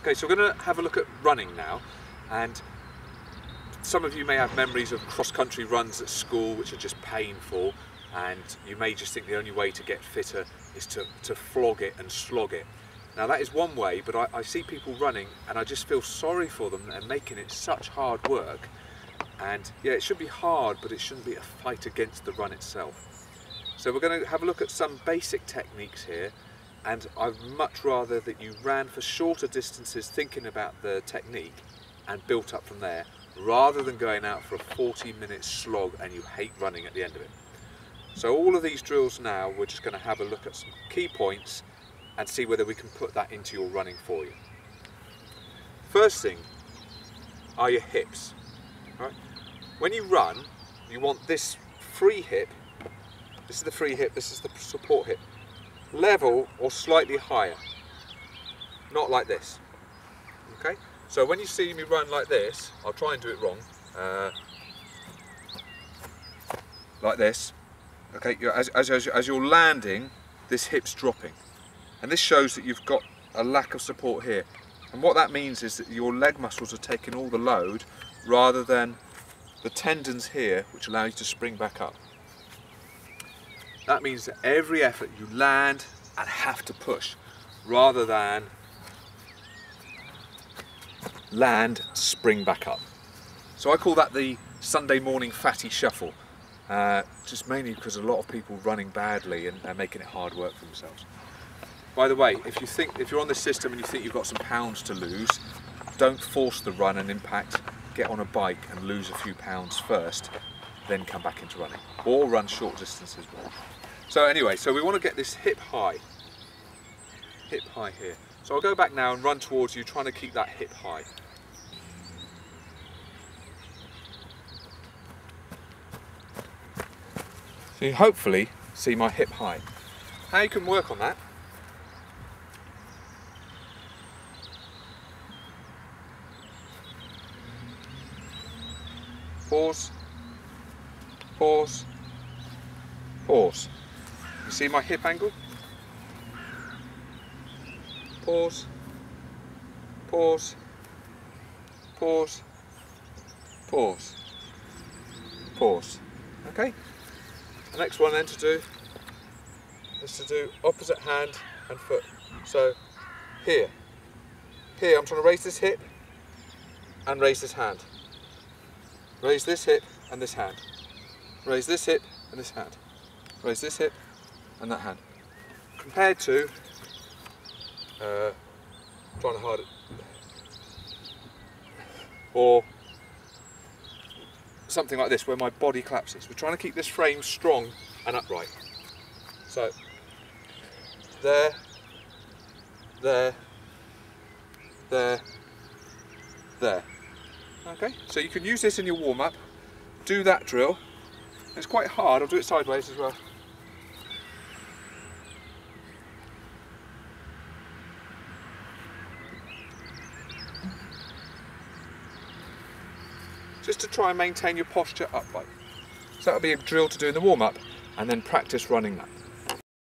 Okay, so we're going to have a look at running now, and some of you may have memories of cross-country runs at school which are just painful, and you may just think the only way to get fitter is to flog it and slog it. Now that is one way, but I see people running and I just feel sorry for them and making it such hard work. And yeah, it should be hard, but it shouldn't be a fight against the run itself. So we're going to have a look at some basic techniques here, and I'd much rather that you ran for shorter distances thinking about the technique and built up from there, rather than going out for a 40-minute slog and you hate running at the end of it. So all of these drills now, we're just going to have a look at some key points and see whether we can put that into your running for you. First thing are your hips. Right? When you run, you want this free hip, this is the free hip, this is the support hip, level or slightly higher, not like this. Okay, so when you see me run like this, I'll try and do it wrong, like this. Okay, as you're landing, this hip's dropping, and this shows that you've got a lack of support here. And what that means is that your leg muscles are taking all the load rather than the tendons here, which allow you to spring back up. That means that every effort you land and have to push, rather than land, spring back up. So I call that the Sunday morning fatty shuffle, just mainly because a lot of people running badly and making it hard work for themselves. By the way, if you're on this system and you think you've got some pounds to lose, don't force the run and impact. Get on a bike and lose a few pounds first, then come back into running, or run short distances more. So anyway, so we want to get this hip high here. So I'll go back now and run towards you, trying to keep that hip high. So you hopefully see my hip high. How you can work on that? Pause, pause, pause. You see my hip angle? Pause, pause, pause, pause, pause. Okay? The next one then to do is to do opposite hand and foot. So here I'm trying to raise this hip and raise this hand. Raise this hip and this hand. Raise this hip and this hand. Raise this hip and that hand. Compared to trying to hard it, or something like this where my body collapses. We're trying to keep this frame strong and upright. So there, there, there, there. Okay, so you can use this in your warm-up. Do that drill. It's quite hard. I'll do it sideways as well. Just to try and maintain your posture upright. So that'll be a drill to do in the warm-up, and then practice running that.